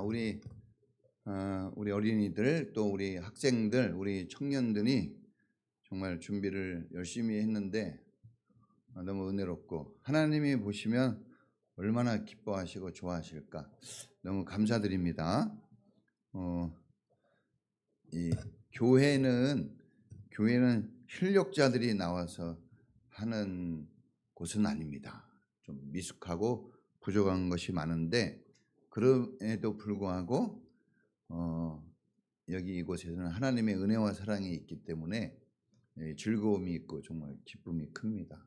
우리 어린이들 또 우리 학생들 우리 청년들이 정말 준비를 열심히 했는데 너무 은혜롭고 하나님이 보시면 얼마나 기뻐하시고 좋아하실까 너무 감사드립니다. 이 교회는 실력자들이 나와서 하는 곳은 아닙니다. 좀 미숙하고 부족한 것이 많은데 그럼에도 불구하고 여기 이곳에서는 하나님의 은혜와 사랑이 있기 때문에 즐거움이 있고 정말 기쁨이 큽니다.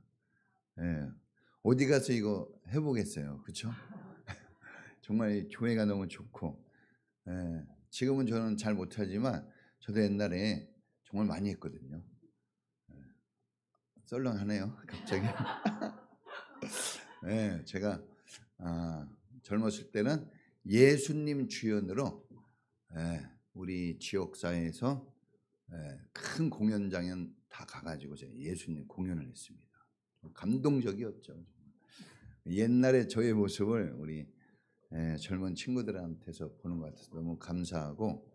어디 가서 이거 해보겠어요, 그렇죠? 정말 교회가 너무 좋고 지금은 저는 잘 못하지만 저도 옛날에 정말 많이 했거든요. 썰렁하네요, 갑자기. 제가 젊었을 때는 예수님 주연으로 우리 지역사회에서 큰 공연장에 다 가가지고 제가 예수님 공연을 했습니다. 감동적이었죠. 옛날에 저의 모습을 우리 젊은 친구들한테서 보는 것 같아서 너무 감사하고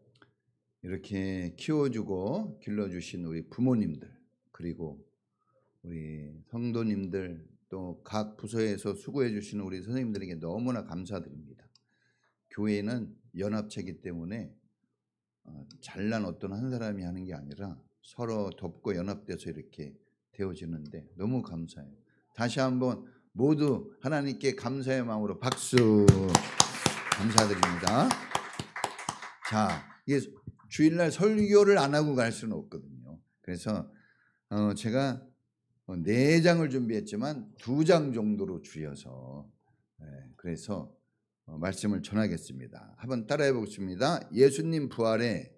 이렇게 키워주고 길러주신 우리 부모님들 그리고 우리 성도님들 또 각 부서에서 수고해 주시는 우리 선생님들에게 너무나 감사드립니다. 교회는 연합체이기 때문에 잘난 어떤 한 사람이 하는 게 아니라 서로 돕고 연합돼서 이렇게 되어지는데 너무 감사해요. 다시 한번 모두 하나님께 감사의 마음으로 박수 감사드립니다. 자, 이게 주일날 설교를 안 하고 갈 수는 없거든요. 그래서 제가 4장을 준비했지만 2장 정도로 줄여서 그래서 말씀을 전하겠습니다. 한번 따라해 보겠습니다. 예수님 부활의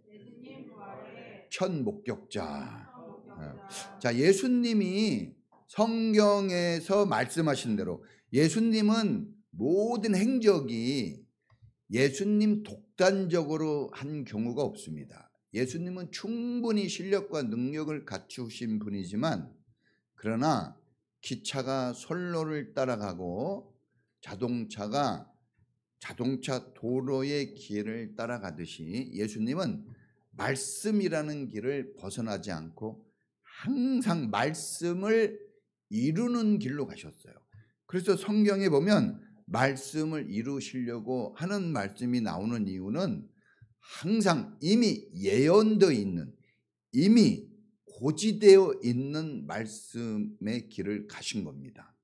첫 목격자. 자, 예수님이 성경에서 말씀하신 대로 예수님은 모든 행적이 예수님 독단적으로 한 경우가 없습니다. 예수님은 충분히 실력과 능력을 갖추신 분이지만 그러나 기차가 선로를 따라가고 자동차 도로의 길을 따라가듯이 예수님은 말씀이라는 길을 벗어나지 않고 항상 말씀을 이루는 길로 가셨어요. 그래서 성경에 보면 말씀을 이루시려고 하는 말씀이 나오는 이유는 항상 이미 예언되어 있는 이미 고지되어 있는 말씀의 길을 가신 겁니다.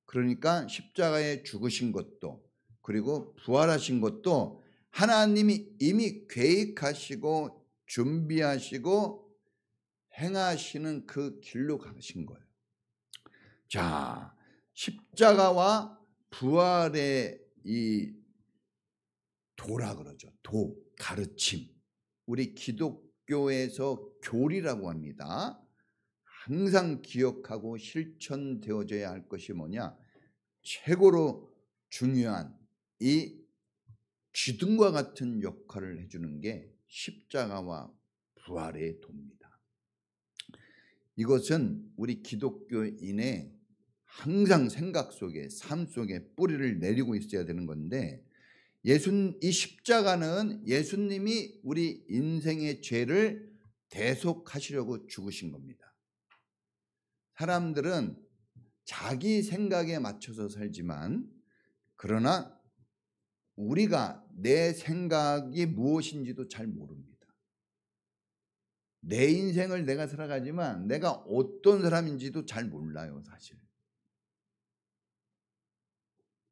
그러니까 십자가에 죽으신 것도 그리고 부활하신 것도 하나님이 이미 계획하시고 준비하시고 행하시는 그 길로 가신 거예요. 자, 십자가와 부활의 이 도라 그러죠. 가르침. 우리 기독교에서 교리라고 합니다. 항상 기억하고 실천되어져야 할 것이 뭐냐? 최고로 중요한 이 기둥과 같은 역할을 해주는 게 십자가와 부활의 도입니다. 이것은 우리 기독교인의 항상 생각 속에 삶 속에 뿌리를 내리고 있어야 되는 건데 이 십자가는 예수님이 우리 인생의 죄를 대속하시려고 죽으신 겁니다. 사람들은 자기 생각에 맞춰서 살지만 그러나 우리가 내 생각이 무엇인지도 잘 모릅니다. 내 인생을 내가 살아가지만 내가 어떤 사람인지도 잘 몰라요, 사실.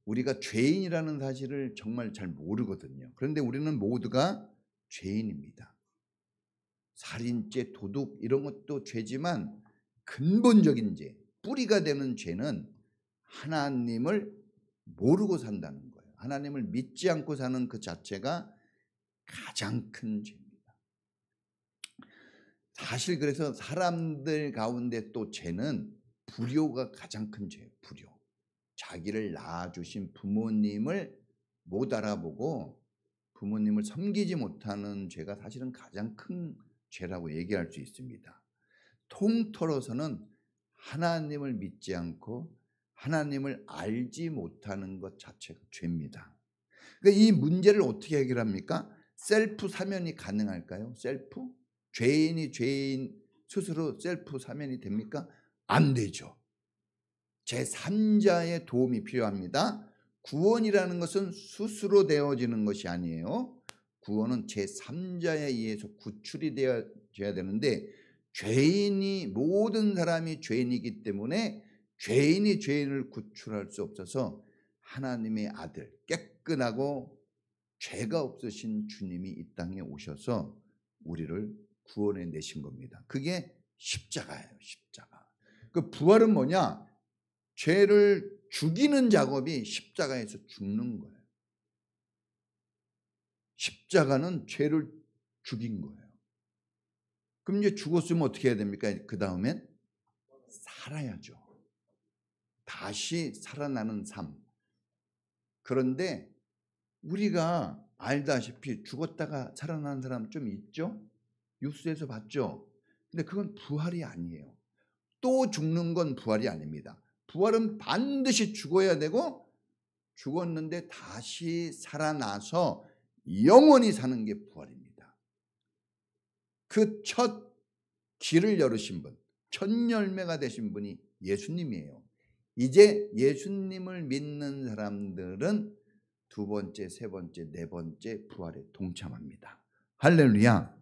우리가 죄인이라는 사실을 정말 잘 모르거든요. 그런데 우리는 모두가 죄인입니다. 살인죄, 도둑 이런 것도 죄지만 근본적인 죄, 뿌리가 되는 죄는 하나님을 모르고 산다는 거예요. 하나님을 믿지 않고 사는 그 자체가 가장 큰 죄입니다. 사실 그래서 사람들 가운데 또 죄는 불효가 가장 큰 죄예요. 불효. 자기를 낳아주신 부모님을 못 알아보고 부모님을 섬기지 못하는 죄가 사실은 가장 큰 죄라고 얘기할 수 있습니다. 통틀어서는 하나님을 믿지 않고 하나님을 알지 못하는 것 자체가 죄입니다. 그러니까 이 문제를 어떻게 해결합니까? 셀프 사면이 가능할까요? 셀프? 죄인이 죄인 스스로 셀프 사면이 됩니까? 안 되죠. 제3자의 도움이 필요합니다. 구원이라는 것은 스스로 되어지는 것이 아니에요. 구원은 제3자에 의해서 구출이 되어져야 되는데, 죄인이, 모든 사람이 죄인이기 때문에 죄인이 죄인을 구출할 수 없어서 하나님의 아들, 깨끗하고 죄가 없으신 주님이 이 땅에 오셔서 우리를 구원해 내신 겁니다. 그게 십자가예요. 십자가. 그 부활은 뭐냐? 죄를 죽이는 작업이 십자가에서 죽는 거예요. 십자가는 죄를 죽인 거예요. 그럼 이제 죽었으면 어떻게 해야 됩니까? 그 다음엔 살아야죠. 다시 살아나는 삶. 그런데 우리가 알다시피 죽었다가 살아나는 사람 좀 있죠? 뉴스에서 봤죠? 근데 그건 부활이 아니에요. 또 죽는 건 부활이 아닙니다. 부활은 반드시 죽어야 되고, 죽었는데 다시 살아나서 영원히 사는 게 부활입니다. 그 첫 길을 열으신 분, 첫 열매가 되신 분이 예수님이에요. 이제 예수님을 믿는 사람들은 두 번째, 세 번째, 네 번째 부활에 동참합니다. 할렐루야.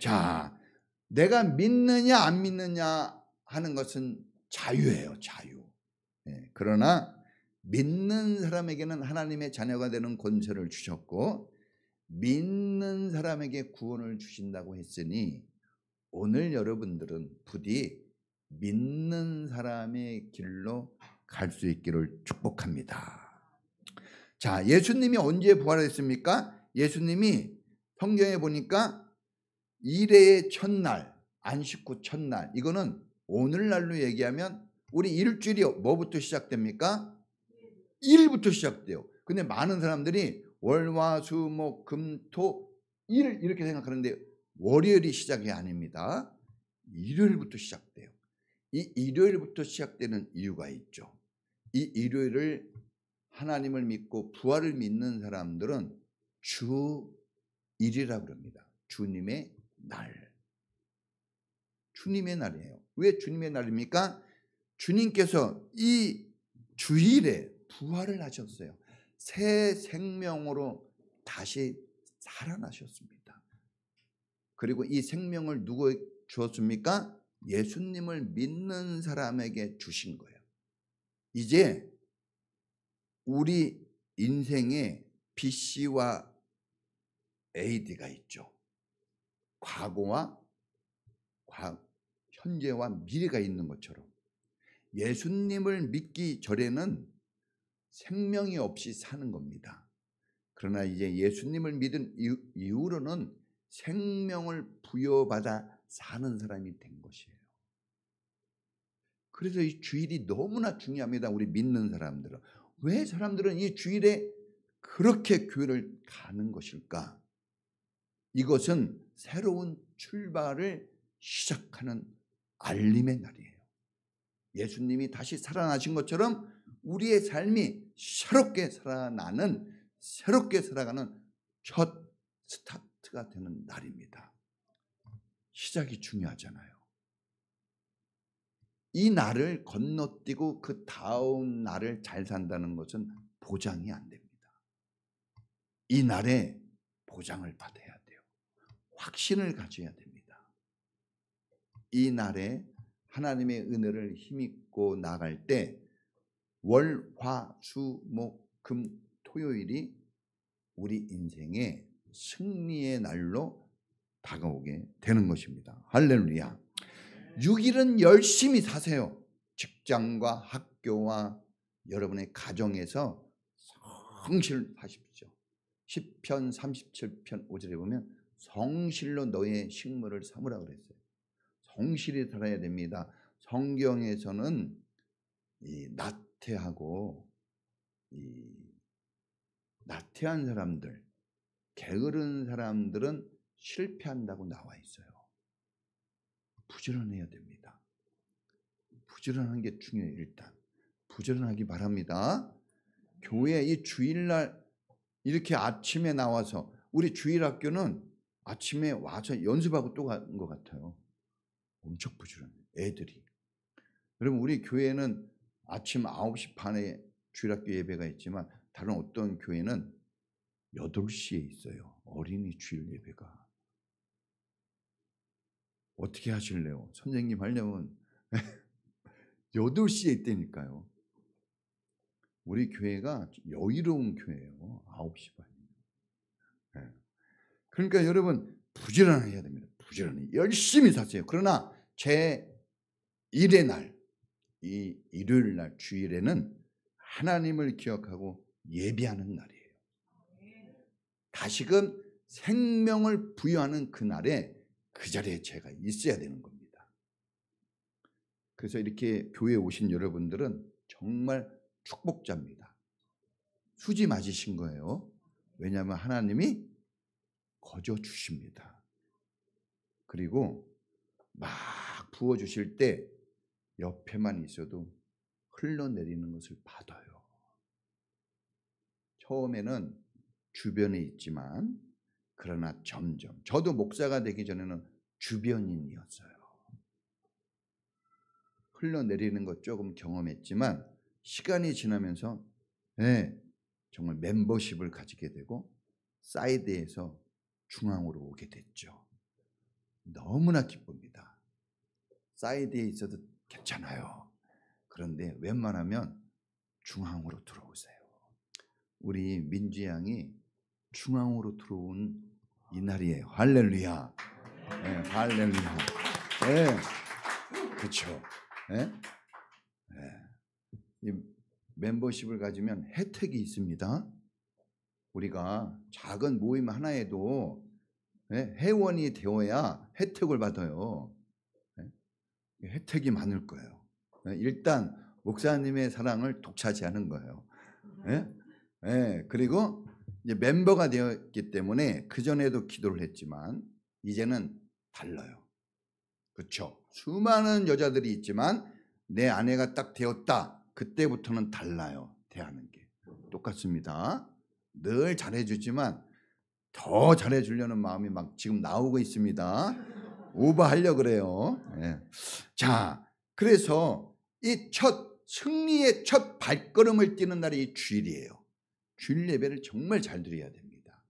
자, 내가 믿느냐 안 믿느냐 하는 것은 자유예요. 자유. 그러나 믿는 사람에게는 하나님의 자녀가 되는 권세를 주셨고, 믿는 사람에게 구원을 주신다고 했으니, 오늘 여러분들은 부디 믿는 사람의 길로 갈 수 있기를 축복합니다. 자, 예수님이 언제 부활했습니까? 예수님이 성경에 보니까 일회의 첫날, 안식 후 첫날, 이거는 오늘날로 얘기하면 우리 일주일이 뭐부터 시작됩니까? 일부터 시작돼요. 근데 많은 사람들이 월, 화, 수, 목, 금, 토, 일 이렇게 생각하는데 월요일이 시작이 아닙니다. 일요일부터 시작돼요. 이 일요일부터 시작되는 이유가 있죠. 이 일요일을 하나님을 믿고 부활을 믿는 사람들은 주일이라고 그럽니다. 주님의 날. 주님의 날이에요. 왜 주님의 날입니까? 주님께서 이 주일에 부활을 하셨어요. 새 생명으로 다시 살아나셨습니다. 그리고 이 생명을 누구에게 주었습니까? 예수님을 믿는 사람에게 주신 거예요. 이제 우리 인생에 BC와 AD가 있죠. 과거와 현재와 미래가 있는 것처럼 예수님을 믿기 전에는 생명이 없이 사는 겁니다. 그러나 이제 예수님을 믿은 이후로는 생명을 부여받아 사는 사람이 된 것이에요. 그래서 이 주일이 너무나 중요합니다. 우리 믿는 사람들은. 왜 사람들은 이 주일에 그렇게 교회를 가는 것일까? 이것은 새로운 출발을 시작하는 알림의 날이에요. 예수님이 다시 살아나신 것처럼 우리의 삶이 새롭게 살아나는, 새롭게 살아가는 첫 스타트가 되는 날입니다. 시작이 중요하잖아요. 이 날을 건너뛰고 그 다음 날을 잘 산다는 것은 보장이 안 됩니다. 이 날에 보장을 받아야 돼요. 확신을 가져야 됩니다. 이 날에 하나님의 은혜를 힘입고 나갈 때 월, 화, 수, 목, 금, 토요일이 우리 인생의 승리의 날로 다가오게 되는 것입니다. 할렐루야. 6일은 열심히 사세요. 직장과 학교와 여러분의 가정에서 성실하십시오. 시편 37편 5절에 보면 성실로 너의 식물을 삼으라 그랬어요. 성실히 살아야 됩니다. 성경에서는 이 나태하고 이 나태한 사람들, 게으른 사람들은 실패한다고 나와 있어요. 부지런해야 됩니다. 부지런한 게 중요해요. 일단 부지런하기 바랍니다. 교회 이 주일날 이렇게 아침에 나와서 우리 주일학교는 아침에 와서 연습하고 또 간 것 같아요. 엄청 부지런해요. 애들이. 여러분 우리 교회는 아침 9시 반에 주일학교 예배가 있지만 다른 어떤 교회는 8시에 있어요. 어린이 주일 예배가. 어떻게 하실래요? 선생님 하려면 8시에 있다니까요. 우리 교회가 여유로운 교회예요. 9시 반이면. 네. 그러니까 여러분 부지런해야 됩니다. 부지런히 열심히 사세요. 그러나 제 1의 날, 이 일요일 날 주일에는 하나님을 기억하고 예배하는 날이에요. 다시금 생명을 부여하는 그날에 그 자리에 제가 있어야 되는 겁니다. 그래서 이렇게 교회에 오신 여러분들은 정말 축복자입니다. 수지 맞으신 거예요. 왜냐하면 하나님이 거저 주십니다. 그리고 막 부어주실 때 옆에만 있어도 흘러내리는 것을 받아요. 처음에는 주변에 있지만 그러나 점점 저도 목사가 되기 전에는 주변인이었어요. 흘러내리는 것 조금 경험했지만 시간이 지나면서 정말 멤버십을 가지게 되고 사이드에서 중앙으로 오게 됐죠. 너무나 기쁩니다. 사이드에 있어도 괜찮아요. 그런데 웬만하면 중앙으로 들어오세요. 우리 민주 양이 중앙으로 들어온 이 날이에요. 할렐루야. 네, 할렐루야. 네, 그렇죠. 네? 네. 이 멤버십을 가지면 혜택이 있습니다. 우리가 작은 모임 하나에도 회원이 되어야 혜택을 받아요. 혜택이 많을 거예요. 일단 목사님의 사랑을 독차지하는 거예요. 그리고 이제 멤버가 되었기 때문에 그전에도 기도를 했지만 이제는 달라요. 그렇죠? 수많은 여자들이 있지만 내 아내가 딱 되었다. 그때부터는 달라요. 대하는 게. 똑같습니다. 늘 잘해주지만 더 잘해주려는 마음이 막 지금 나오고 있습니다. 오버하려고 그래요. 자, 그래서 이 승리의 첫 발걸음을 띄는 날이 이 주일이에요. 주일 예배를 정말 잘 드려야 됩니다.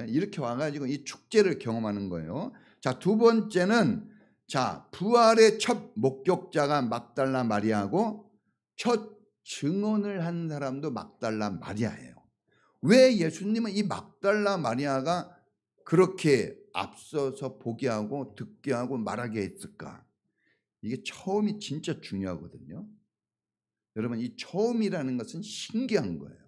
이렇게 와가지고 이 축제를 경험하는 거예요. 자, 두 번째는 부활의 첫 목격자가 막달라 마리아고 첫 증언을 한 사람도 막달라 마리아예요. 왜 예수님은 이 막달라 마리아가 그렇게 앞서서 보게 하고 듣게 하고 말하게 했을까? 이게 처음이 진짜 중요하거든요. 여러분 이 처음이라는 것은 신기한 거예요.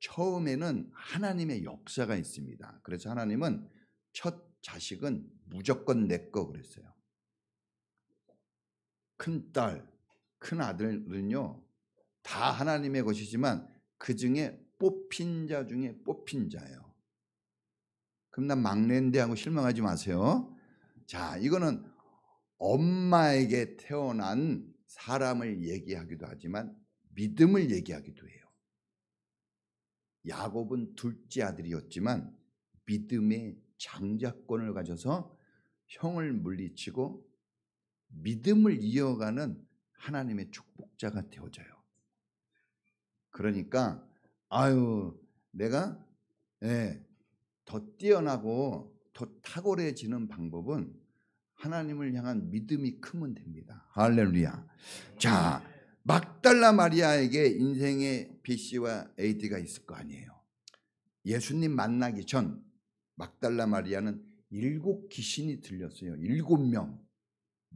처음에는 하나님의 역사가 있습니다. 그래서 하나님은 첫 자식은 무조건 내 거 그랬어요. 큰 딸, 큰 아들은요 다 하나님의 것이지만 그 중에 뽑힌 자 중에 뽑힌 자예요. 그럼 난 막내인데 하고 실망하지 마세요. 자, 이거는 엄마에게 태어난 사람을 얘기하기도 하지만 믿음을 얘기하기도 해요. 야곱은 둘째 아들이었지만 믿음의 장자권을 가져서 형을 물리치고 믿음을 이어가는 하나님의 축복자가 되어져요. 그러니까 내가 더 뛰어나고 더 탁월해지는 방법은 하나님을 향한 믿음이 크면 됩니다. 할렐루야. 자, 막달라 마리아에게 인생의 BC와 AD가 있을 거 아니에요. 예수님 만나기 전 막달라 마리아는 7 귀신이 들렸어요. 7명.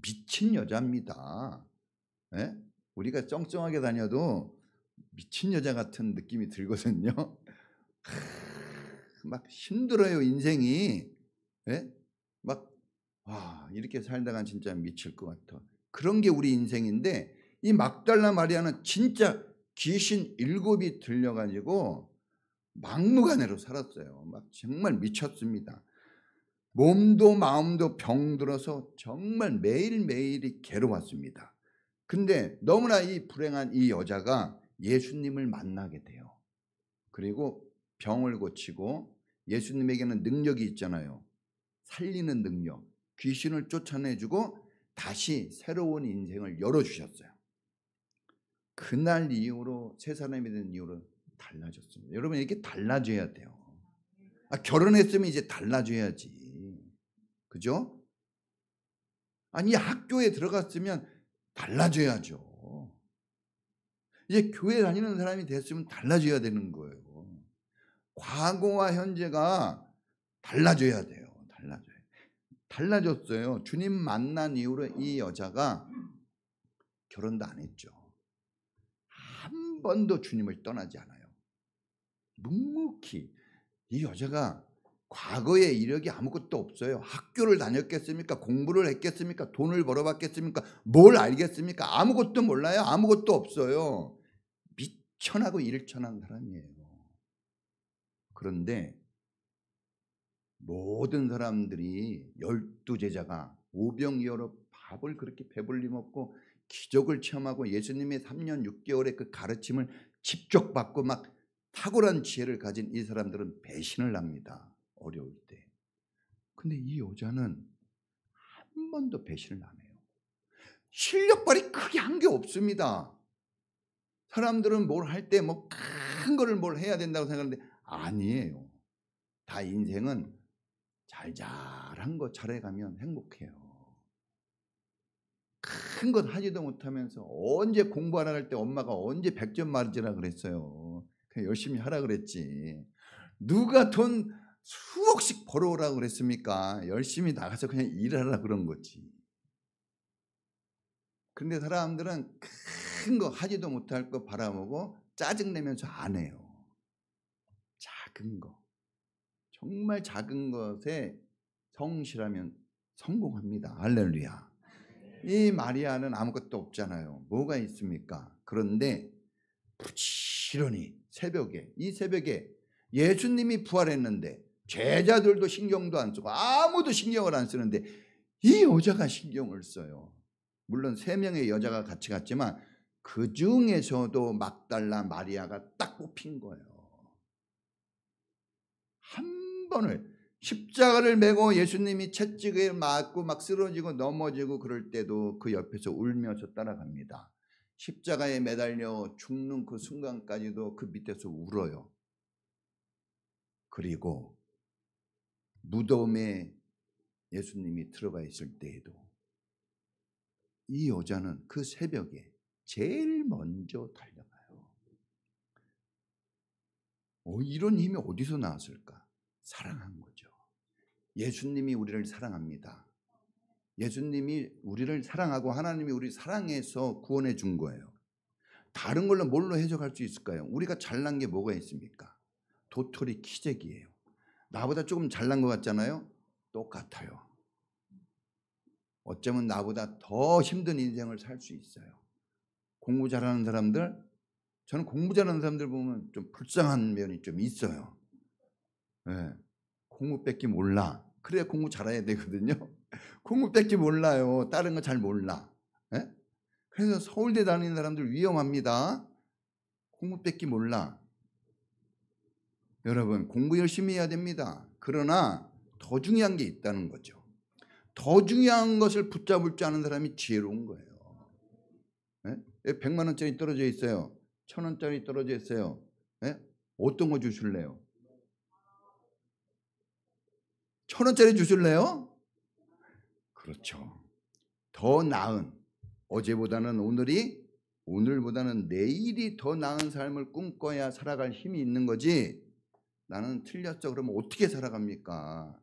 미친 여자입니다. 우리가 쩡쩡하게 다녀도 미친 여자 같은 느낌이 들거든요. 막 힘들어요 인생이. 이렇게 살다가 진짜 미칠 것 같아. 그런 게 우리 인생인데 이 막달라 마리아는 진짜 귀신 7이 들려가지고 막무가내로 살았어요. 막 정말 미쳤습니다. 몸도 마음도 병들어서 정말 매일매일이 괴로웠습니다. 근데 너무나 이 불행한 이 여자가 예수님을 만나게 돼요. 그리고 병을 고치고 예수님에게는 능력이 있잖아요. 살리는 능력. 귀신을 쫓아내주고 다시 새로운 인생을 열어주셨어요. 그날 이후로 세 사람이 된 이후로 달라졌습니다. 여러분 이렇게 달라져야 돼요. 결혼했으면 이제 달라져야지. 그죠? 아니 학교에 들어갔으면 달라져야죠. 이제 교회 다니는 사람이 됐으면 달라져야 되는 거예요. 과거와 현재가 달라져야 돼요. 달라졌어요. 주님 만난 이후로 이 여자가 결혼도 안 했죠. 한 번도 주님을 떠나지 않아요. 묵묵히. 이 여자가 과거의 이력이 아무것도 없어요. 학교를 다녔겠습니까? 공부를 했겠습니까? 돈을 벌어봤겠습니까? 뭘 알겠습니까? 아무것도 몰라요. 아무것도 없어요. 미천하고 일천한 사람이에요. 그런데 모든 사람들이 12제자가 오병이어로 밥을 그렇게 배불리 먹고 기적을 체험하고 예수님의 3년 6개월의 그 가르침을 직접 받고 막 탁월한 지혜를 가진 이 사람들은 배신을 합니다. 어려울 때. 근데 이 여자는 한 번도 배신을 안 해요. 실력 발휘 크게 한 게 없습니다. 사람들은 뭘 할 때 뭐 큰 거를 뭘 해야 된다고 생각하는데 아니에요. 다 인생은 잘잘한 거 잘해가면 행복해요. 큰 것 하지도 못하면서 언제 공부하라 할 때 엄마가 언제 100점 맞으라 그랬어요. 그냥 열심히 하라 그랬지. 누가 돈 수억씩 벌어오라고 그랬습니까? 열심히 나가서 그냥 일하라 그런 거지. 그런데 사람들은 큰 거 하지도 못할 거 바라보고 짜증내면서 안 해요. 작은 거. 정말 작은 것에 성실하면 성공합니다. 할렐루야. 이 마리아는 아무것도 없잖아요. 뭐가 있습니까? 그런데 부지런히 이 새벽에 예수님이 부활했는데 제자들도 신경도 안 쓰고 아무도 신경을 안 쓰는데 이 여자가 신경을 써요. 물론 3명의 여자가 같이 갔지만 그 중에서도 막달라 마리아가 딱 뽑힌 거예요. 한 번을 십자가를 메고 예수님이 채찍에 맞고 막 쓰러지고 넘어지고 그럴 때도 그 옆에서 울면서 따라갑니다. 십자가에 매달려 죽는 그 순간까지도 그 밑에서 울어요. 그리고 무덤에 예수님이 들어가 있을 때에도 이 여자는 그 새벽에 제일 먼저 달려가요. 이런 힘이 어디서 나왔을까? 사랑한 거죠. 예수님이 우리를 사랑합니다. 예수님이 우리를 사랑하고 하나님이 우리를 사랑해서 구원해 준 거예요. 다른 걸로 뭘로 해석할 수 있을까요? 우리가 잘난 게 뭐가 있습니까? 도토리 키재기예요. 나보다 조금 잘난 것 같잖아요? 똑같아요. 어쩌면 나보다 더 힘든 인생을 살 수 있어요. 공부 잘하는 사람들, 저는 공부 잘하는 사람들 보면 좀 불쌍한 면이 좀 있어요. 네. 공부밖에 몰라. 그래야 공부 잘해야 되거든요. 공부밖에 몰라요. 다른 거 잘 몰라. 네? 그래서 서울대 다니는 사람들 위험합니다. 공부밖에 몰라. 여러분 공부 열심히 해야 됩니다. 그러나 더 중요한 게 있다는 거죠. 더 중요한 것을 붙잡을 줄 아는 사람이 지혜로운 거예요. 네? 100만 원짜리 떨어져 있어요. 1000원짜리 떨어져 있어요. 네? 어떤 거 주실래요? 1000원짜리 주실래요? 그렇죠. 더 나은 어제보다는 오늘보다는 내일이 더 나은 삶을 꿈꿔야 살아갈 힘이 있는 거지. 나는 틀렸어. 그러면 어떻게 살아갑니까?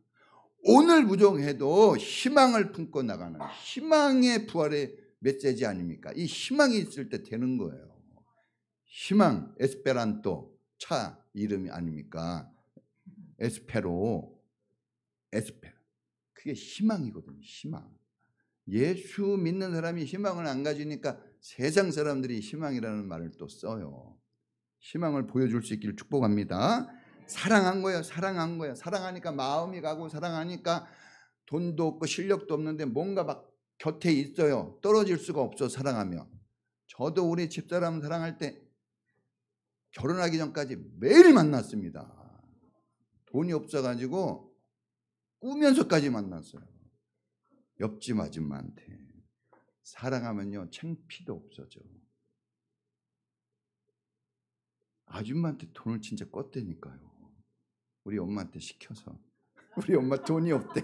오늘 부족해도 희망을 품고 나가는 희망의 부활의 메시지 아닙니까? 이 희망이 있을 때 되는 거예요. 희망, 에스페란토 차 이름이 아닙니까? 에스페로. 그게 희망이거든요. 희망. 예수 믿는 사람이 희망을 안 가지니까 세상 사람들이 희망이라는 말을 또 써요. 희망을 보여줄 수 있기를 축복합니다. 사랑한 거예요. 사랑하니까 마음이 가고 사랑하니까 돈도 없고 실력도 없는데 뭔가 막 곁에 있어요. 떨어질 수가 없어 사랑하면. 저도 우리 집사람 사랑할 때 결혼하기 전까지 매일 만났습니다. 돈이 없어가지고 꾸면서까지 만났어요. 옆집 아줌마한테. 사랑하면요 창피도 없어져. 아줌마한테 돈을 진짜 껐다니까요. 우리 엄마한테 시켜서. 우리 엄마 돈이 없대.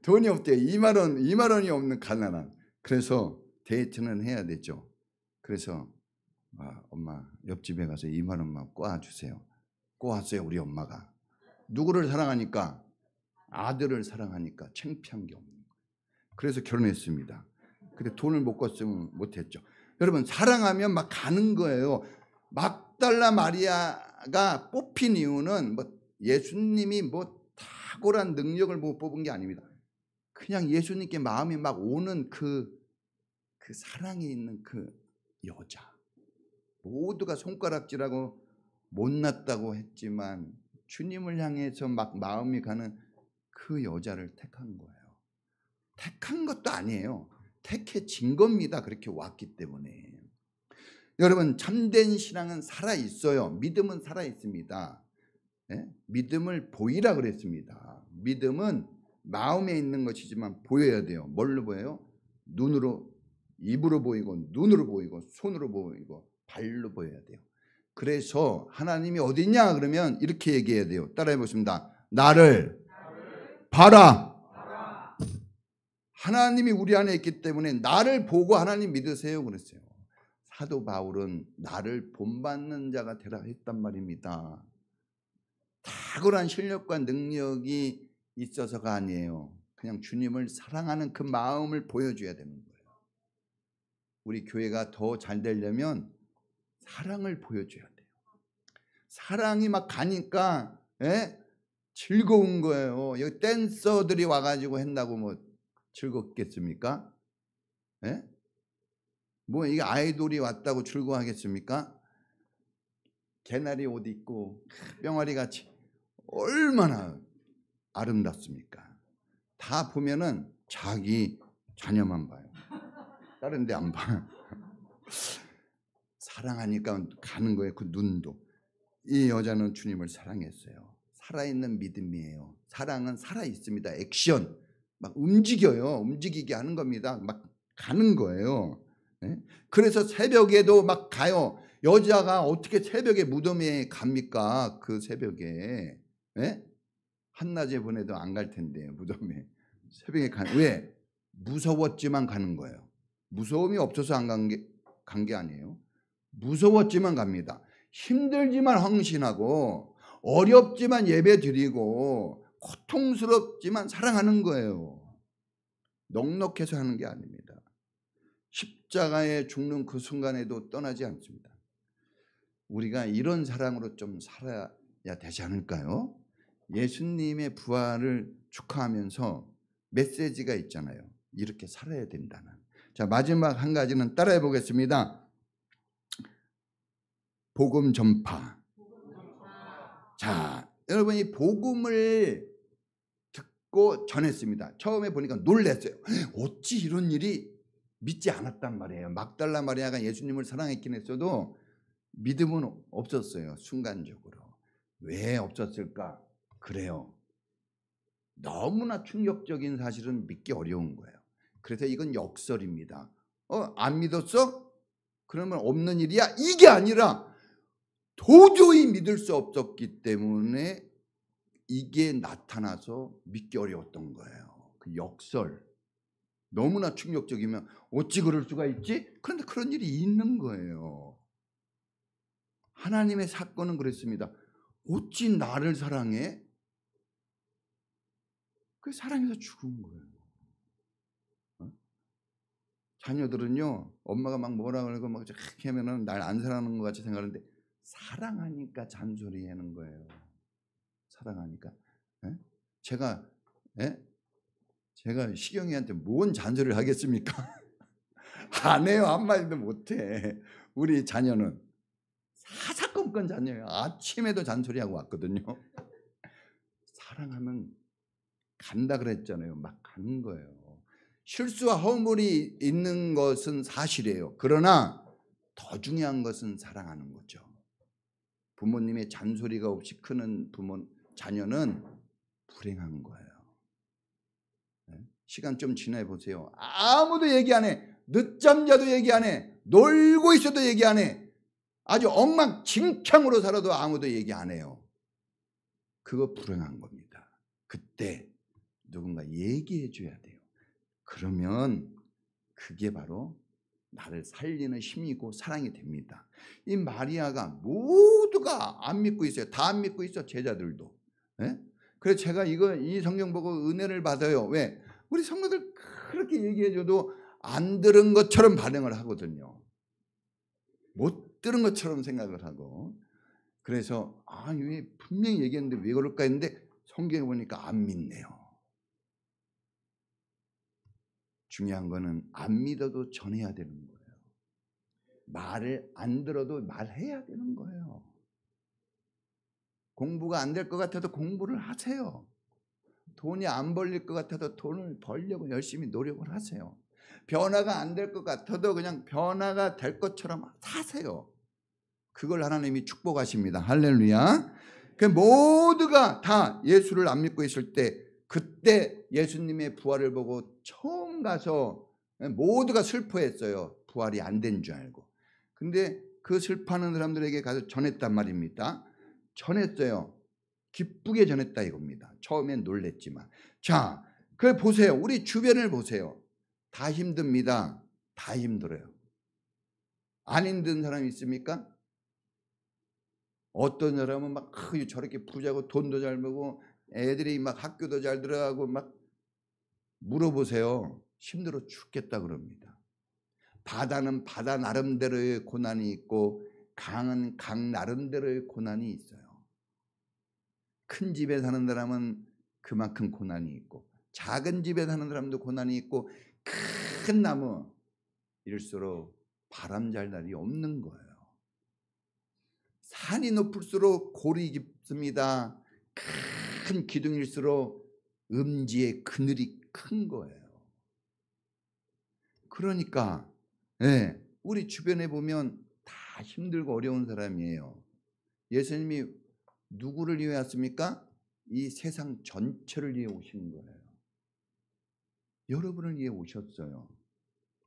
돈이 없대. 2만 원이 없는 가난한. 그래서 데이트는 해야 되죠. 그래서 엄마 옆집에 가서 2만 원만 꿔주세요. 꿔왔어요. 우리 엄마가. 누구를 사랑하니까? 아들을 사랑하니까 창피한 게 없는 거예요. 그래서 결혼했습니다. 근데 돈을 못 꿨으면 못했죠. 여러분 사랑하면 막 가는 거예요. 막달라 마리아가 뽑힌 이유는 뭐 예수님이 뭐 탁월한 능력을 못 뽑은 게 아닙니다. 그냥 예수님께 마음이 막 오는 그 사랑이 있는 그 여자. 모두가 손가락질하고 못났다고 했지만 주님을 향해서 막 마음이 가는 그 여자를 택한 거예요. 택한 것도 아니에요. 택해진 겁니다. 그렇게 왔기 때문에. 여러분 참된 신앙은 살아있어요. 믿음은 살아있습니다. 네? 믿음을 보이라 그랬습니다. 믿음은 마음에 있는 것이지만 보여야 돼요. 뭘로 보여요? 눈으로, 입으로 보이고 눈으로 보이고 손으로 보이고 발로 보여야 돼요. 그래서 하나님이 어디 있냐 그러면 이렇게 얘기해야 돼요. 따라해 보십니다. 나를 봐라. 하나님이 우리 안에 있기 때문에 나를 보고 하나님 믿으세요 그랬어요. 사도 바울은 나를 본받는 자가 되라 했단 말입니다. 탁월한 실력과 능력이 있어서가 아니에요. 그냥 주님을 사랑하는 그 마음을 보여줘야 되는 거예요. 우리 교회가 더 잘 되려면 사랑을 보여줘야 돼요. 사랑이 막 가니까 즐거운 거예요. 여기 댄서들이 와가지고 한다고 뭐 즐겁겠습니까? 뭐 이게 아이돌이 왔다고 즐거워하겠습니까? 개나리 옷 입고 뿅아리 같이 얼마나 아름답습니까? 다 보면은 자기 자녀만 봐요. 다른 데 안 봐요. 사랑하니까 가는 거예요. 그 눈도. 이 여자는 주님을 사랑했어요. 살아있는 믿음이에요. 사랑은 살아있습니다. 액션. 막 움직여요. 움직이게 하는 겁니다. 막 가는 거예요. 그래서 새벽에도 막 가요. 여자가 어떻게 새벽에 무덤에 갑니까? 그 새벽에. 한낮에 보내도 안 갈 텐데 무덤에. 새벽에 왜? 무서웠지만 가는 거예요. 무서움이 없어서 안 간 게 아니에요. 무서웠지만 갑니다. 힘들지만 헌신하고 어렵지만 예배 드리고 고통스럽지만 사랑하는 거예요. 넉넉해서 하는 게 아닙니다. 십자가에 죽는 그 순간에도 떠나지 않습니다. 우리가 이런 사랑으로 좀 살아야 되지 않을까요? 예수님의 부활을 축하하면서 메시지가 있잖아요. 이렇게 살아야 된다는. 자, 마지막 한 가지는 따라해 보겠습니다. 복음 전파. 자, 여러분 이 복음을 듣고 전했습니다. 처음에 보니까 놀랐어요. 어찌 이런 일이 믿지 않았단 말이에요. 막달라 마리아가 예수님을 사랑했긴 했어도 믿음은 없었어요. 순간적으로. 왜 없었을까? 그래요. 너무나 충격적인 사실은 믿기 어려운 거예요. 그래서 이건 역설입니다. 안 믿었어? 그러면 없는 일이야? 이게 아니라 도저히 믿을 수 없었기 때문에 이게 나타나서 믿기 어려웠던 거예요. 그 역설. 너무나 충격적이면 어찌 그럴 수가 있지? 그런데 그런 일이 있는 거예요. 하나님의 사건은 그랬습니다. 어찌 나를 사랑해? 그 사랑해서 죽은 거예요. 자녀들은요, 엄마가 막 뭐라 그러고 막 이렇게 하면은 날 안 사랑하는 것 같이 생각하는데 사랑하니까 잔소리하는 거예요. 사랑하니까. 제가 시경이한테 뭔 잔소리를 하겠습니까? 안 해요. 한마디도 못해. 우리 자녀는 사사건건 자녀예요. 아침에도 잔소리하고 왔거든요. 사랑하면 간다 그랬잖아요. 막 가는 거예요. 실수와 허물이 있는 것은 사실이에요. 그러나 더 중요한 것은 사랑하는 거죠. 부모님의 잔소리가 없이 크는 자녀는 불행한 거예요. 시간 좀 지나 보세요. 아무도 얘기 안 해. 늦잠 자도 얘기 안 해. 놀고 있어도 얘기 안 해. 아주 엉망진창으로 살아도 아무도 얘기 안 해요. 그거 불행한 겁니다. 그때 누군가 얘기해 줘야 돼요. 그러면 그게 바로 나를 살리는 힘이고 사랑이 됩니다. 이 마리아가 모두가 안 믿고 있어요. 다 안 믿고 있어, 제자들도. 그래서 제가 이 성경 보고 은혜를 받아요. 왜? 우리 성도들 그렇게 얘기해줘도 안 들은 것처럼 반응을 하거든요. 못 들은 것처럼 생각을 하고. 그래서 왜 분명히 얘기했는데 왜 그럴까 했는데 성경에 보니까 안 믿네요. 중요한 거는 안 믿어도 전해야 되는 거예요. 말을 안 들어도 말해야 되는 거예요. 공부가 안 될 것 같아도 공부를 하세요. 돈이 안 벌릴 것 같아도 돈을 벌려고 열심히 노력을 하세요. 변화가 안 될 것 같아도 그냥 변화가 될 것처럼 사세요. 그걸 하나님이 축복하십니다. 할렐루야. 그 모두가 다 예수를 안 믿고 있을 때 그때 예수님의 부활을 보고 처음 가서 모두가 슬퍼했어요. 부활이 안 된 줄 알고. 근데 그 슬퍼하는 사람들에게 가서 전했단 말입니다. 전했어요. 기쁘게 전했다 이겁니다. 처음엔 놀랬지만. 자, 그걸 보세요. 우리 주변을 보세요. 다 힘듭니다. 다 힘들어요. 안 힘든 사람이 있습니까? 어떤 사람은 막 저렇게 부자고 돈도 잘 벌고 애들이 막 학교도 잘 들어가고 막 물어보세요. 힘들어 죽겠다 그럽니다. 바다는 바다 나름대로의 고난이 있고 강은 강 나름대로의 고난이 있어요. 큰 집에 사는 사람은 그만큼 고난이 있고 작은 집에 사는 사람도 고난이 있고 큰 나무일수록 바람 잘 날이 없는 거예요. 산이 높을수록 골이 깊습니다. 큰 기둥일수록 음지의 그늘이 큰 거예요. 그러니까 우리 주변에 보면 다 힘들고 어려운 사람이에요. 예수님이 누구를 위해 왔습니까? 이 세상 전체를 위해 오신 거예요. 여러분을 위해 오셨어요.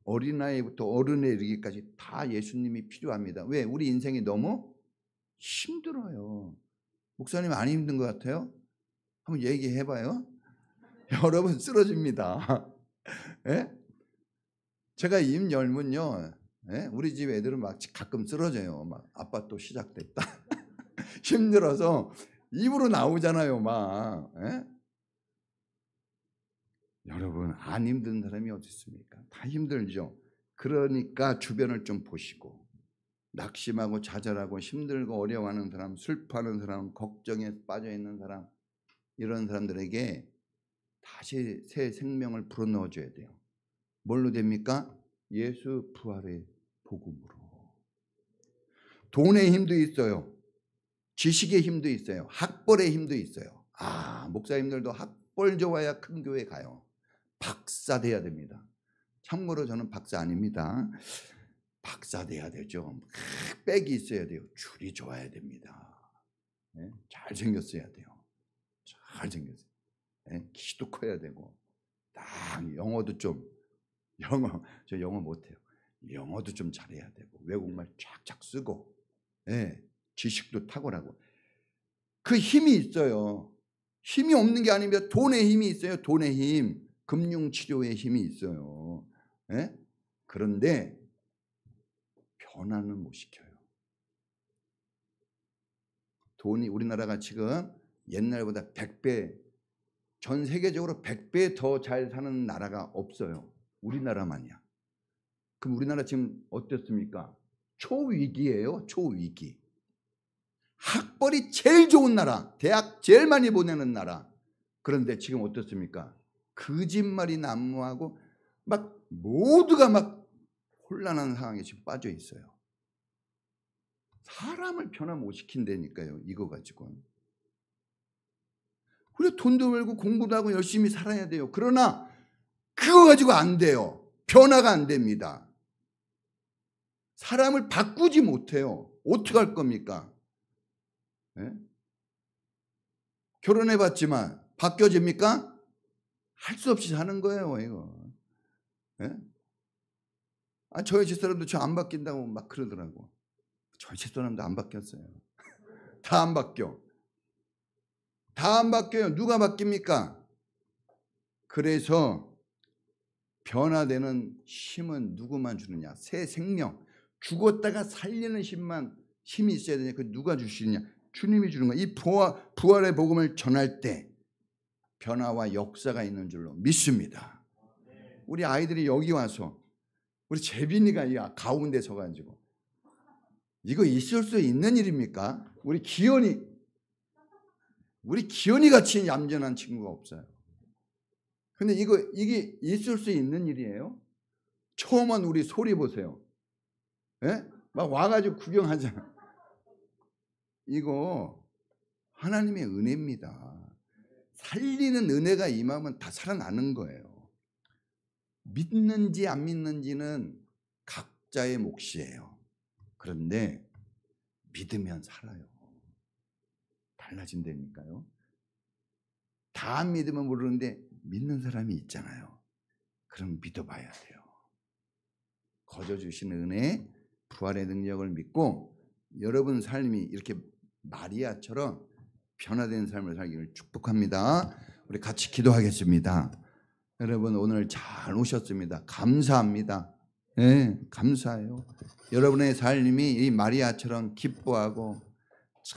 어린아이부터 어른에 이르기까지 다 예수님이 필요합니다. 왜? 우리 인생이 너무 힘들어요. 목사님 안 힘든 것 같아요? 한번 얘기해봐요. 여러분 쓰러집니다. 제가 입 열면요, 우리 집 애들은 막 가끔 쓰러져요. 막 아빠 또 시작됐다. 힘들어서 입으로 나오잖아요, 막. 여러분 안 힘든 사람이 어디 있습니까? 다 힘들죠. 그러니까 주변을 좀 보시고 낙심하고 좌절하고 힘들고 어려워하는 사람, 슬퍼하는 사람, 걱정에 빠져있는 사람, 이런 사람들에게 다시 새 생명을 불어넣어줘야 돼요. 뭘로 됩니까? 예수 부활의 복음으로. 돈의 힘도 있어요. 지식의 힘도 있어요. 학벌의 힘도 있어요. 목사님들도 학벌 좋아야 큰 교회 가요. 박사 돼야 됩니다. 참고로 저는 박사 아닙니다. 박사 돼야 되죠. 빽이 있어야 돼요. 줄이 좋아야 됩니다. 잘생겼어야 돼요. 잘생겼어요. 키도 커야 되고 딱 영어도 좀 저 영어 못해요. 영어도 좀 잘해야 되고 외국말 쫙쫙 쓰고 지식도 탁월하고 그 힘이 있어요. 힘이 없는 게 아닙니다. 돈의 힘이 있어요. 돈의 힘, 금융치료의 힘이 있어요. 그런데 변화는 못 시켜요. 돈이 우리나라가 지금 옛날보다 100배, 전 세계적으로 100배 더 잘 사는 나라가 없어요. 우리나라만이야. 그럼 우리나라 지금 어땠습니까? 초위기예요. 초위기. 학벌이 제일 좋은 나라, 대학 제일 많이 보내는 나라. 그런데 지금 어떻습니까? 거짓말이 난무하고 막 모두가 막 혼란한 상황에 지금 빠져 있어요. 사람을 변화 못 시킨다니까요. 이거 가지고는. 그래 돈도 벌고 공부도 하고 열심히 살아야 돼요. 그러나 그거 가지고 안 돼요. 변화가 안 됩니다. 사람을 바꾸지 못해요. 어떻게 할 겁니까? 예? 결혼해봤지만 바뀌어집니까? 할 수 없이 사는 거예요, 이거. 예? 아, 저희 집사람도 저 안 바뀐다고 막 그러더라고. 저희 집사람도 안 바뀌었어요. 다 안 바뀌어. 다 안 바뀌어요. 누가 바뀝니까? 그래서 변화되는 힘은 누구만 주느냐? 새 생명. 죽었다가 살리는 힘이 있어야 되냐? 그 누가 주시느냐? 주님이 주는 거예요. 이 부활의 복음을 전할 때 변화와 역사가 있는 줄로 믿습니다. 우리 아이들이 여기 와서 우리 재빈이가 이 가운데 서가지고 이거 있을 수 있는 일입니까? 우리 기현이 같이 얌전한 친구가 없어요. 근데 이게 있을 수 있는 일이에요? 처음은 우리 소리 보세요. 예? 막 와가지고 구경하잖아. 이거 하나님의 은혜입니다. 살리는 은혜가 임하면 다 살아나는 거예요. 믿는지 안 믿는지는 각자의 몫이에요. 그런데 믿으면 살아요. 달라진다니까요. 다 안 믿으면 모르는데 믿는 사람이 있잖아요. 그럼 믿어봐야 돼요. 거저 주시는 은혜, 부활의 능력을 믿고 여러분 삶이 이렇게 마리아처럼 변화된 삶을 살기를 축복합니다. 우리 같이 기도하겠습니다. 여러분 오늘 잘 오셨습니다. 감사합니다. 네, 감사해요. 여러분의 삶이 이 마리아처럼 기뻐하고